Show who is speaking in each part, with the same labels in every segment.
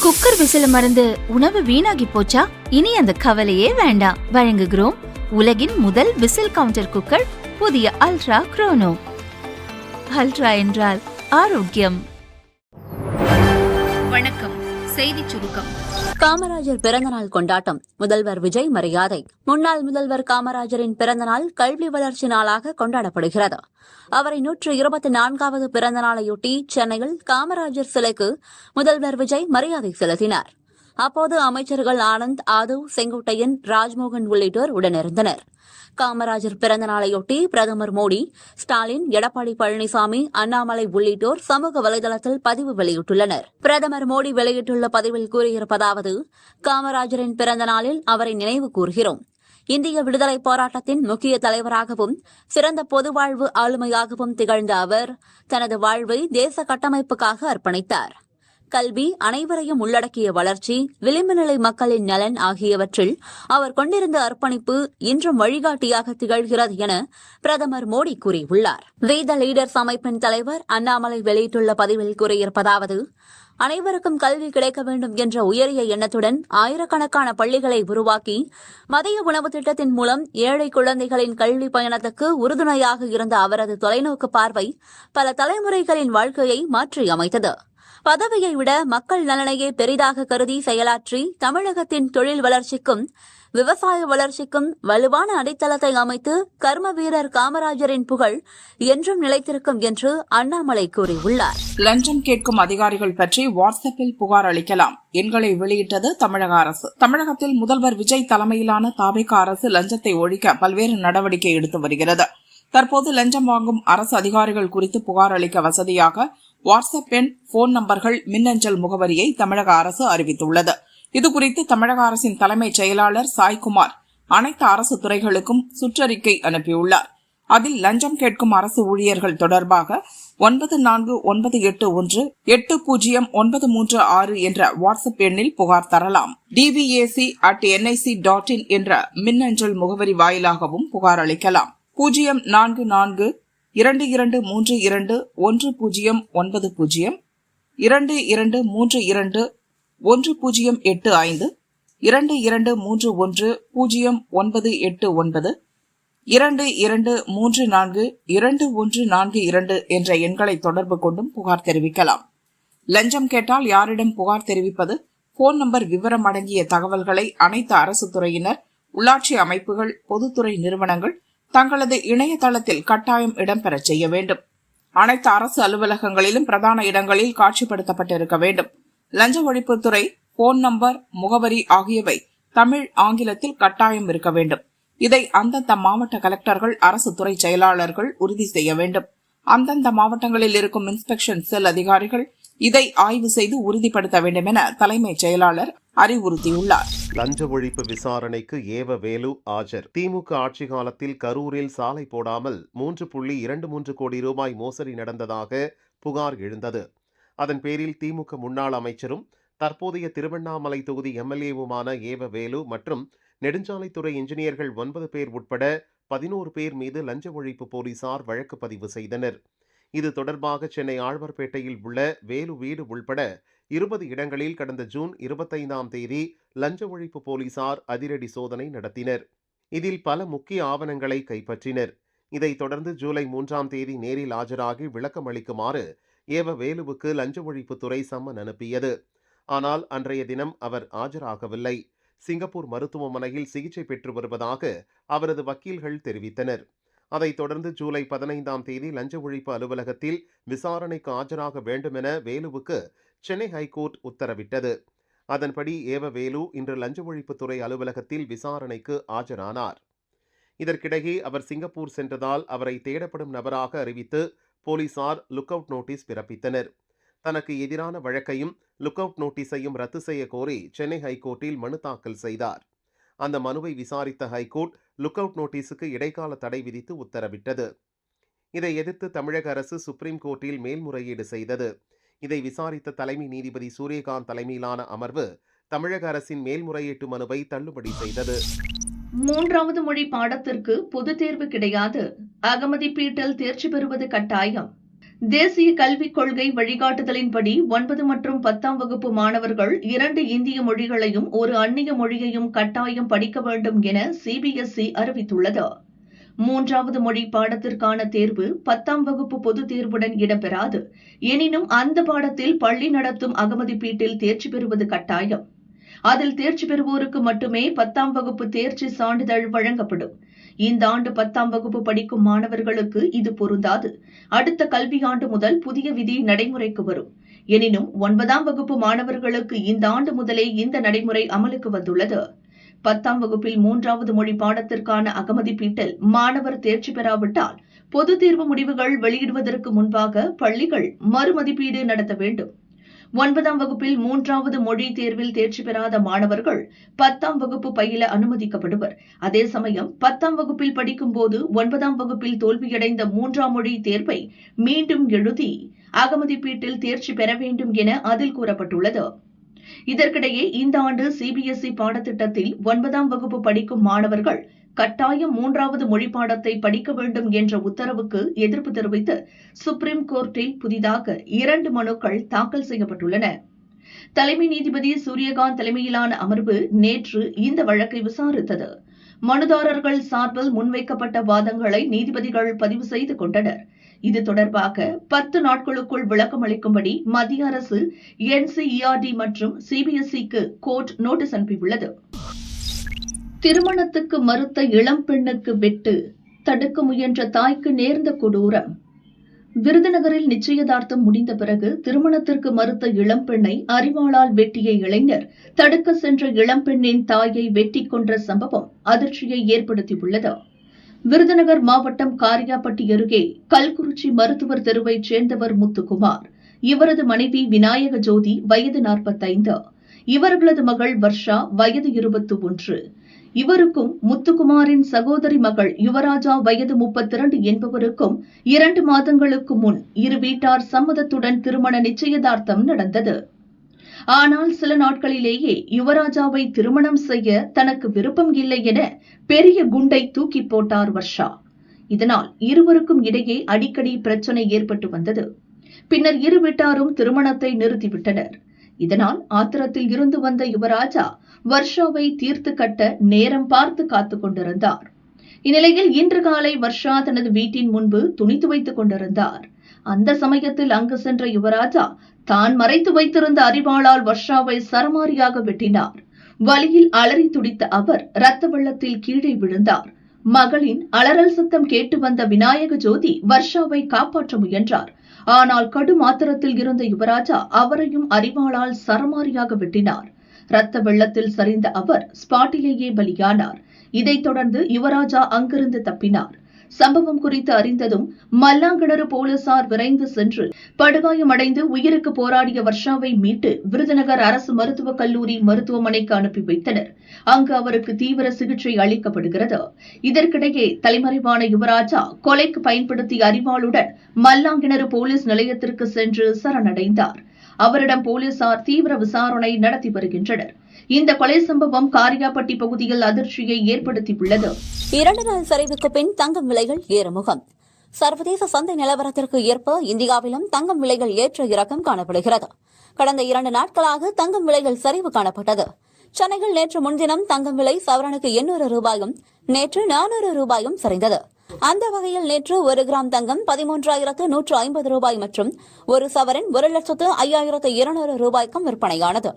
Speaker 1: Cooker விசில மறந்து உணவு வீணாகி போச்சா? இனி அந்த கவலையே வேண்டாம். வழங்குகிறோம் உலகின் முதல் விசில் கவுண்டர் குக்கர், புதிய அல்ட்ரா குரோனோ. அல்ட்ரா என்றால் ஆரோக்கியம்.
Speaker 2: வணக்கம். செய்தி சுருக்கம்.
Speaker 3: காமராஜர் பிறந்தநாள் கொண்டாட்டம். முதல்வர் விஜய் மரியாதை. முன்னாள் முதல்வர் காமராஜரின் பிறந்தநாள் கல்வி வளர்ச்சி நாளாக கொண்டாடப்படுகிறது. அவரை 124வது பிறந்த நாளையொட்டி சென்னையில் காமராஜர் சிலைக்கு முதல்வர் விஜய் மரியாதை செலுத்தினார். அப்போது அமைச்சர்கள் ஆனந்த், ஆதவ், செங்கோட்டையன், ராஜ்மோகன் உள்ளிட்டோர் உடனிருந்தனர். காமராஜர் பிறந்த நாளையொட்டி பிரதமர் மோடி, ஸ்டாலின், எடப்பாடி பழனிசாமி, அண்ணாமலை உள்ளிட்டோர் சமூக வலைதளத்தில் பதிவு வெளியிட்டுள்ளனர். பிரதமர் மோடி வெளியிட்டுள்ள பதிவில் கூறியிருப்பதாவது: காமராஜரின் பிறந்த நாளில் அவரை நினைவு கூர்கிறோம். இந்திய விடுதலை போராட்டத்தின் முக்கிய தலைவராகவும் சிறந்த பொதுவாழ்வு ஆளுமையாகவும் திகழ்ந்த அவர் தனது வாழ்வை தேச கட்டமைப்புக்காக அர்ப்பணித்தார். கல்வி, அனைவரையும் உள்ளடக்கிய வளர்ச்சி, விளிம்பு நிலை மக்களின் நலன் ஆகியவற்றில் அவர் கொண்டிருந்த அர்ப்பணிப்பு இன்றும் வழிகாட்டியாக திகழ்கிறது என பிரதமர் மோடி கூறியுள்ளார். வி த லீடர்ஸ் அமைப்பின் தலைவர் அண்ணாமலை வெளியிட்டுள்ள பதிவில் கூறியிருப்பதாவது: அனைவருக்கும் கல்வி கிடைக்க வேண்டும் என்ற உயரிய எண்ணத்துடன் ஆயிரக்கணக்கான பள்ளிகளை உருவாக்கி மதிய உணவு திட்டத்தின் மூலம் ஏழை குழந்தைகளின் கல்வி பயணத்துக்கு உறுதுணையாக இருந்த அவரது தொலைநோக்கு பார்வை பல தலைமுறைகளின் வாழ்க்கையை மாற்றியமைத்தது. பதவியை விட மக்கள் நலனையே பெரிதாக கருதி செயலாற்றி தமிழகத்தின் தொழில் வளர்ச்சிக்கும் விவசாய வளர்ச்சிக்கும் வலுவான அடித்தளத்தை அமைத்து கர்ம வீரர் காமராஜரின் புகழ் என்றும் நிலைத்திருக்கும் என்று அண்ணாமலை கூறியுள்ளார்.
Speaker 4: லஞ்சம் கேட்கும் அதிகாரிகள் பற்றி வாட்ஸ்அப்பில் புகார் அளிக்கலாம். எண்களை வெளியிட்டது தமிழக அரசு. தமிழகத்தில் முதல்வர் விஜய் தலைமையிலான தாவேகா அரசு லஞ்சத்தை ஒழிக்க பல்வேறு நடவடிக்கை எடுத்து வருகிறது. தற்போது லஞ்சம் வாங்கும் அரசு அதிகாரிகள் குறித்து புகார் அளிக்க வசதியாக வாட்ஸ்அப் எண், போன் நம்பர்கள், மின்னஞ்சல் முகவரியை தமிழக அரசு அறிவித்துள்ளது. இதுகுறித்து தமிழக அரசின் தலைமைச் செயலாளர் சாய்குமார் அனைத்து அரசு துறைகளுக்கும் சுற்றறிக்கை அனுப்பியுள்ளார். அதில் லஞ்சம் கேட்கும் அரசு ஊழியர்கள் தொடர்பாக 9491800936 என்ற வாட்ஸ்அப் எண்ணில் புகார் தரலாம். dvac@nic.in என்ற மின்னஞ்சல் முகவரி வாயிலாகவும் புகார் அளிக்கலாம். 0442232109 2232 22321085 22310989 22342142 என்ற எண்களை தொடர்பு கொண்டும் புகார் தெரிவிக்கலாம். லஞ்சம் கேட்டால் யாரிடம் புகார் தெரிவிப்பது? போன் நம்பர் விவரம் அடங்கிய தகவல்களை அனைத்து அரசு துறையினர், உள்ளாட்சி அமைப்புகள், பொதுத்துறை நிறுவனங்கள் தங்களது இணையதளத்தில் கட்டாயம் இடம்பெற செய்ய வேண்டும். அனைத்து அரசு அலுவலகங்களிலும் பிரதான இடங்களில் காட்சிப்படுத்தப்பட்டிருக்க வேண்டும். லஞ்ச ஒழிப்புத்துறை போன் நம்பர், முகவரி ஆகியவை தமிழ், ஆங்கிலத்தில் கட்டாயம் இருக்க வேண்டும். இதை அந்தந்த மாவட்ட கலெக்டர்கள், அரசு துறை செயலாளர்கள் உறுதி செய்ய வேண்டும். அந்தந்த மாவட்டங்களில் இருக்கும் இன்ஸ்பெக்ஷன் செல் அதிகாரிகள் இதை ஆய்வு செய்து உறுதிப்படுத்த வேண்டும் என தலைமைச் செயலாளர் அறிவுறுத்தியுள்ளார்.
Speaker 5: லஞ்ச ஒழிப்பு விசாரணைக்கு ஏவ வேலு ஆஜர். திமுக ஆட்சி காலத்தில் கரூரில் சாலை போடாமல் 3.23 கோடி ரூபாய் மோசடி நடந்ததாக புகார் எழுந்தது. அதன் பேரில் திமுக முன்னாள் அமைச்சரும் தற்போதைய திருவண்ணாமலை தொகுதி எம்எல்ஏவுமான ஏவ வேலு மற்றும் நெடுஞ்சாலைத்துறை இன்ஜினியர்கள் 9 பேர் உட்பட 11 பேர் மீது லஞ்ச ஒழிப்பு போலீசார் வழக்கு பதிவு செய்தனர். இது தொடர்பாக சென்னை ஆழ்வார்பேட்டையில் உள்ள வேலு வீடு உள்பட 20 இடங்களில் கடந்த ஜூன் 25ஆம் தேதி லஞ்ச ஒழிப்பு போலீசார் அதிரடி சோதனை நடத்தினர். இதில் பல முக்கிய ஆவணங்களை கைப்பற்றினர். இதைத் தொடர்ந்து ஜூலை 3ஆம் தேதி நேரில் ஆஜராகி விளக்கம் அளிக்குமாறு ஏவ வேலுவுக்கு லஞ்ச ஒழிப்புத்துறை சம்மன் அனுப்பியது. ஆனால் அன்றைய தினம் அவர் ஆஜராகவில்லை. சிங்கப்பூர் மருத்துவமனையில் சிகிச்சை பெற்று வருவதாக அவரது வக்கீல்கள் தெரிவித்தனர். அதைத் தொடர்ந்து ஜூலை 15ஆம் தேதி லஞ்ச ஒழிப்பு அலுவலகத்தில் விசாரணைக்கு ஆஜராக வேண்டும் என வேலுவுக்கு சென்னை ஹைகோர்ட் உத்தரவிட்டது. அதன்படி ஏவ வேலு இன்று லஞ்ச ஒழிப்புத்துறை அலுவலகத்தில் விசாரணைக்கு ஆஜரானார். இதற்கிடையே அவர் சிங்கப்பூர் சென்றதால் அவரை தேடப்படும் நபராக அறிவித்து போலீசார் லுக் அவுட் நோட்டீஸ் பிறப்பித்தனர். தனக்கு எதிரான வழக்கையும் லுக் அவுட் நோட்டீஸையும் ரத்து செய்ய கோரி சென்னை ஹைகோர்ட்டில் மனு தாக்கல் செய்தார். அந்த மனுவை விசாரித்த ஹைகோர்ட் லுக் அவுட் நோட்டீஸுக்கு இடைக்கால தடை விதித்து உத்தரவிட்டது. இதை எதிர்த்து தமிழக அரசு சுப்ரீம் கோர்ட்டில் மேல்முறையீடு செய்தது. இதை விசாரித்த தலைமை நீதிபதி சூரியகாந்த் தலைமையிலான அமர்வு தமிழக அரசின் மேல்முறையீட்டு மனுவை தள்ளுபடி செய்தது.
Speaker 2: 3வது மொழி பாடத்திற்கு பொதுத் தேர்வு கிடையாது. அகமதி பீட்டில் தேர்ச்சி பெறுவது கட்டாயம். தேசிய கல்விக் கொள்கை வழிகாட்டுதலின்படி 9 மற்றும் 10ஆம் வகுப்பு மாணவர்கள் 2 இந்திய மொழிகளையும் ஒரு அந்நிய மொழியையும் கட்டாயம் படிக்க வேண்டும் என சிபிஎஸ்இ அறிவித்துள்ளது. 3வது மொழி பாடத்திற்கான தேர்வு 10ஆம் வகுப்பு பொதுத் தேர்வுடன் இடம்பெறாது. எனினும் அந்த பாடத்தில் பள்ளி நடத்தும் அகமதிப்பீட்டில் தேர்ச்சி பெறுவது கட்டாயம். அதில் தேர்ச்சி பெறுவோருக்கு மட்டுமே 10ஆம் வகுப்பு தேர்ச்சி சான்றிதழ் வழங்கப்படும். இந்த ஆண்டு 10ஆம் வகுப்பு படிக்கும் மாணவர்களுக்கு இது பொருந்தாது. அடுத்த கல்வியாண்டு முதல் புதிய விதி நடைமுறைக்கு வரும். எனினும் 9ஆம் வகுப்பு மாணவர்களுக்கு இந்த ஆண்டு முதலே இந்த நடைமுறை அமலுக்கு வந்துள்ளது. 10ஆம் வகுப்பில் 3வது மொழி பாடத்திற்கான அகமதிப்பீட்டில் மாணவர் தேர்ச்சி பெறாவிட்டால் பொதுத் தேர்வு முடிவுகள் வெளியிடுவதற்கு முன்பாக பள்ளிகள் மறுமதிப்பீடு நடத்த வேண்டும். 9ஆம் வகுப்பில் 3வது மொழி தேர்வில் தேர்ச்சி பெறாத மாணவர்கள் 10ஆம் வகுப்பு பயில அனுமதிக்கப்படுவர். அதே சமயம் 10ஆம் வகுப்பில் படிக்கும்போது 9ஆம் வகுப்பில் தோல்வியடைந்த 3ஆம் மொழி தேர்வை மீண்டும் எழுதி அகமதிப்பீட்டில் தேர்ச்சி பெற வேண்டும் என அதில் கூறப்பட்டுள்ளது. இதற்கிடையே இந்த ஆண்டு சிபிஎஸ்இ பாடத்திட்டத்தில் 9ஆம் வகுப்பு படிக்கும் மாணவர்கள் கட்டாயம் 3வது மொழி பாடத்தை படிக்க வேண்டும் என்ற உத்தரவுக்கு எதிர்ப்பு தெரிவித்து சுப்ரீம் கோர்ட்டில் புதிதாக 2 மனுக்கள் தாக்கல் செய்யப்பட்டுள்ளன. தலைமை நீதிபதி சூரியகாந்த் தலைமையிலான அமர்வு நேற்று இந்த வழக்கை விசாரித்தது. மனுதாரர்கள் சார்பில் முன்வைக்கப்பட்ட வாதங்களை நீதிபதிகள் பதிவு செய்து கொண்டனர். இது தொடர்பாக 10 நாட்களுக்குள் விளக்கம் அளிக்கும்படி மத்திய அரசு என்சிஇஆர்டி மற்றும் சிபிஎஸ்இக்கு கோர்ட் நோட்டீஸ் அனுப்பியுள்ளது. திருமணத்துக்கு மறுத்த இளம் பெண்ணுக்கு வெட்டு, தடுக்க முயன்ற தாய்க்கு நேர்ந்த கொடூரம். விருதுநகரில் நிச்சயதார்த்தம் முடிந்த பிறகு திருமணத்திற்கு மறுத்த இளம்பெண்ணை அரிவாளால் வெட்டிய இளைஞர் தடுக்க சென்ற இளம்பெண்ணின் தாயை வெட்டிக் கொன்ற சம்பவம் அதிர்ச்சியை ஏற்படுத்தியுள்ளது. விருதுநகர் மாவட்டம் காரியாபட்டி அருகே கல்குறிச்சி மருத்துவர் தெருவைச் சேர்ந்தவர் முத்துக்குமார். இவரது மனைவி விநாயக ஜோதி வயது 45. இவர்களது மகள் வர்ஷா வயது 21. இவருக்கும் முத்துக்குமாரின் சகோதரி மகள் யுவராஜா வயது 32 என்பவருக்கும் 2 மாதங்களுக்கு முன் இரு வீட்டார் சம்மதத்துடன் திருமண நிச்சயதார்த்தம் நடந்தது. ஆனால் சில நாட்களிலேயே யுவராஜாவை திருமணம் செய்ய தனக்கு விருப்பம் இல்லை என பெரிய குண்டை தூக்கி போட்டார் வர்ஷா. இதனால் இருவருக்கும் இடையே அடிக்கடி பிரச்சனை ஏற்பட்டு வந்தது. பின்னர் இரு வீட்டாரும் திருமணத்தை நிறுத்திவிட்டனர். இதனால் ஆத்திரத்தில் இருந்து வந்த யுவராஜா வர்ஷாவை தீர்த்து கட்ட நேரம் பார்த்து காத்துக் கொண்டிருந்தார். இந்நிலையில் இன்று காலை வர்ஷா தனது வீட்டின் முன்பு துணி துவைத்துக் கொண்டிருந்தார். அந்த சமயத்தில் அங்கு சென்ற யுவராஜா தான் மறைத்து வைத்திருந்த அரிவாளால் வர்ஷாவை சரமாரியாக வெட்டினார். வலியில் அலறி துடித்த அவர் இரத்த வெள்ளத்தில் கீழே விழுந்தார். மகளின் அலறல் சத்தம் கேட்டு வந்த விநாயக ஜோதி வர்ஷாவை காப்பாற்ற முயன்றார். ஆனால் கடும் ஆத்திரத்தில் இருந்த யுவராஜா அவரையும் அரிவாளால் சரமாரியாக வெட்டினார். இரத்த வெள்ளத்தில் சரிந்த அவர் ஸ்பாட்டிலேயே பலியானார். இதைத் தொடர்ந்து யுவராஜா அங்கிருந்து தப்பினார். சம்பவம் குறித்து அறிந்ததும் மல்லாங்கிணறு போலீசார் விரைந்து சென்று படுகாயமடைந்து உயிருக்கு போராடிய வர்ஷாவை மீட்டு விருதுநகர் அரசு மருத்துவக் கல்லூரி மருத்துவமனைக்கு அனுப்பி வைத்தனர். அங்கு அவருக்கு தீவிர சிகிச்சை அளிக்கப்படுகிறது. இதற்கிடையே தலைமறைவான யுவராஜா கொலைக்கு பயன்படுத்திய அரிவாளுடன் மல்லாங்கிணறு போலீஸ் நிலையத்திற்கு சென்று சரணடைந்தார். அவரிடம் போலீசார் தீவிர விசாரணை நடத்தி வருகின்றனர். இந்த கொலை சம்பவம் காரியாபட்டி பகுதியில் அதிர்ச்சியை ஏற்படுத்தியுள்ளது.
Speaker 3: 2 நாள் சரிவுக்கு பின் தங்கம் விலைகள் ஏறுமுகம். சர்வதேச சந்தை நிலவரத்திற்கு ஏற்ப இந்தியாவிலும் தங்கம் விலைகள் ஏற்ற இறக்கம் காணப்படுகிறது. கடந்த 2 நாட்களாக தங்கம் விலைகள் சரிவு காணப்பட்டது. சென்னையில் நேற்று முன்தினம் தங்கம் விலை சவரனுக்கு 800 ரூபாயும் நேற்று 400 ரூபாயும் சரிந்தது. அந்த வகையில் நேற்று 1 கிராம் தங்கம் 13,150 ரூபாய் மற்றும் 1 சவரன் 1,05,200 ரூபாய்க்கும் விற்பனையானது.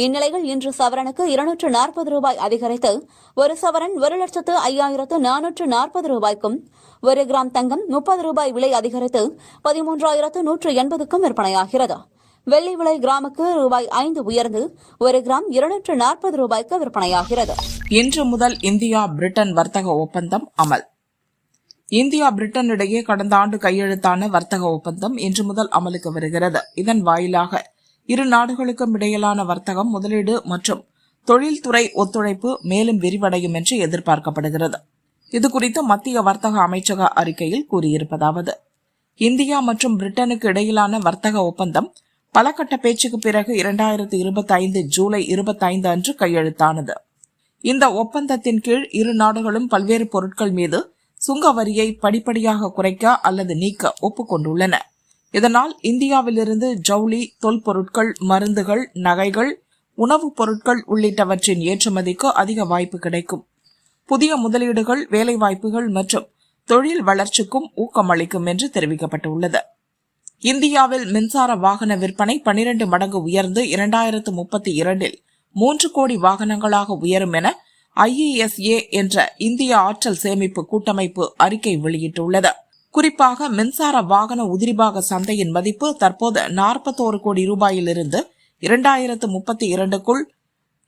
Speaker 3: இந்நிலையில் இன்று சவரனுக்கு 240 ரூபாய் அதிகரித்து 1 சவரன் 1,05,440 ரூபாய்க்கும் 1 கிராம் தங்கம் 30 ரூபாய் விலை அதிகரித்து 13,180க்கும் விற்பனையாகிறது. வெள்ளி விலை கிராமுக்கு ரூபாய் 5 உயர்ந்து 1 கிராம் 240 ரூபாய்க்கு விற்பனையாகிறது.
Speaker 4: இன்று முதல் இந்தியா பிரிட்டன் வர்த்தக ஒப்பந்தம் அமல். இந்தியா பிரிட்டன் இடையே கடந்த ஆண்டு கையெழுத்தான வர்த்தக ஒப்பந்தம் இன்று முதல் அமலுக்கு வருகிறது. இதன் வாயிலாக இரு நாடுகளுக்கும் இடையிலான வர்த்தகம், முதலீடு மற்றும் தொழில்துறை ஒத்துழைப்பு மேலும் விரிவடையும் என்று எதிர்பார்க்கப்படுகிறது. இதுகுறித்து மத்திய வர்த்தக அமைச்சக அறிக்கையில் கூறியிருப்பதாவது: இந்தியா மற்றும் பிரிட்டனுக்கு இடையிலான வர்த்தக ஒப்பந்தம் பல கட்ட பேச்சுக்கு பிறகு 2025 ஜூலை 25 அன்று கையெழுத்தானது. இந்த ஒப்பந்தத்தின் கீழ் இரு நாடுகளும் பல்வேறு பொருட்கள் மீது சுங்க வரியை படிப்படியாக குறைக்க அல்லது நீக்க ஒப்புக்கொண்டுள்ளன. இதனால் இந்தியாவிலிருந்து ஜவுளி, தொல்பொருட்கள், மருந்துகள், நகைகள், உணவுப் பொருட்கள் உள்ளிட்டவற்றின் ஏற்றுமதிக்கு அதிக வாய்ப்பு கிடைக்கும். புதிய முதலீடுகள், வேலைவாய்ப்புகள் மற்றும் தொழில் வளர்ச்சிக்கும் ஊக்கமளிக்கும் என்று தெரிவிக்கப்பட்டுள்ளது. இந்தியாவில் மின்சார வாகன விற்பனை 12 மடங்கு உயர்ந்து 2032 3 கோடி வாகனங்களாக உயரும் என IESA என்ற இந்திய ஆற்றல் சேமிப்பு கூட்டமைப்பு அறிக்கை வெளியிட்டுள்ளது. குறிப்பாக மின்சார வாகன உதிரிபாக சந்தையின் மதிப்பு தற்போது 41 கோடி ரூபாயிலிருந்து 2032க்குள்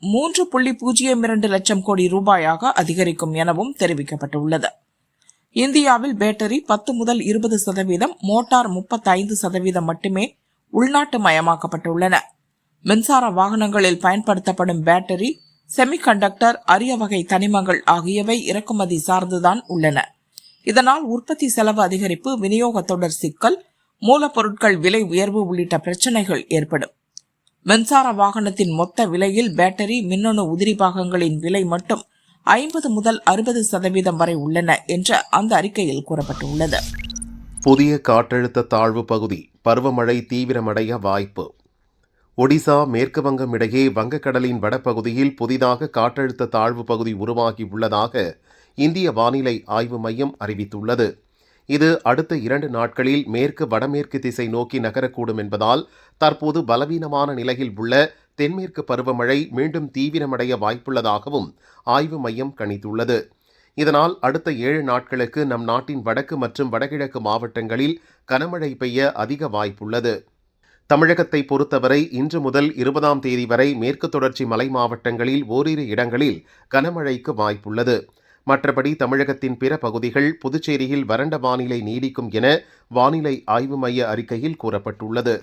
Speaker 4: 3.02 லட்சம் கோடி ரூபாயாக அதிகரிக்கும் எனவும் தெரிவிக்கப்பட்டுள்ளது. இந்தியாவில் பேட்டரி 10 முதல் 20%, மோட்டார் 35% மட்டுமே உள்நாட்டு மயமாக்கப்பட்டுள்ளன. மின்சார வாகனங்களில் பயன்படுத்தப்படும் பேட்டரி, செமிகண்டக்டர், அரிய வகை தனிமங்கள் ஆகியவை இறக்குமதி சார்ந்துதான் உள்ளன. இதனால் உற்பத்தி செலவு அதிகரிப்பு, விநியோக தொடர் சிக்கல், மூலப்பொருட்கள் விலை உயர்வு உள்ளிட்ட பிரச்சினைகள் ஏற்படும். மின்சார வாகனத்தின் மொத்த விலையில் பேட்டரி, மின்னணு உதிரி பாகங்களின் விலை மட்டும் 50 முதல் 60% வரை உள்ளன என்று அந்த அறிக்கையில் கூறப்பட்டுள்ளது.
Speaker 5: புதிய காற்றழுத்த தாழ்வு பகுதி பருவமழை தீவிரமடைய வாய்ப்பு. ஒடிசா, மேற்கு வங்கம் இடையே வங்கக்கடலின் வடபகுதியில் புதிதாக காற்றழுத்த தாழ்வு பகுதி உருவாகி உள்ளதாக இந்திய வானிலை ஆய்வு மையம் அறிவித்துள்ளது. இது அடுத்த 2 நாட்களில் மேற்கு வடமேற்கு திசை நோக்கி நகரக்கூடும் என்பதால் தற்போது பலவீனமான நிலையில் உள்ள தென்மேற்கு பருவமழை மீண்டும் தீவிரமடைய வாய்ப்புள்ளதாகவும் ஆய்வு மையம் கணித்துள்ளது. இதனால் அடுத்த 7 நாட்களுக்கு நம் நாட்டின் வடக்கு மற்றும் வடகிழக்கு மாவட்டங்களில் கனமழை பெய்ய அதிக வாய்ப்புள்ளது. தமிழகத்தை பொறுத்தவரை இன்று முதல் 20ஆம் தேதி வரை மேற்கு தொடர்ச்சி மலை மாவட்டங்களில் ஓரிரு இடங்களில் கனமழைக்கு வாய்ப்புள்ளது. மற்றபடி தமிழகத்தின் பிற பகுதிகள், புதுச்சேரியில் வறண்ட வானிலை நீடிக்கும் என வானிலை ஆய்வு மைய அறிக்கையில் கூறப்பட்டுள்ளது.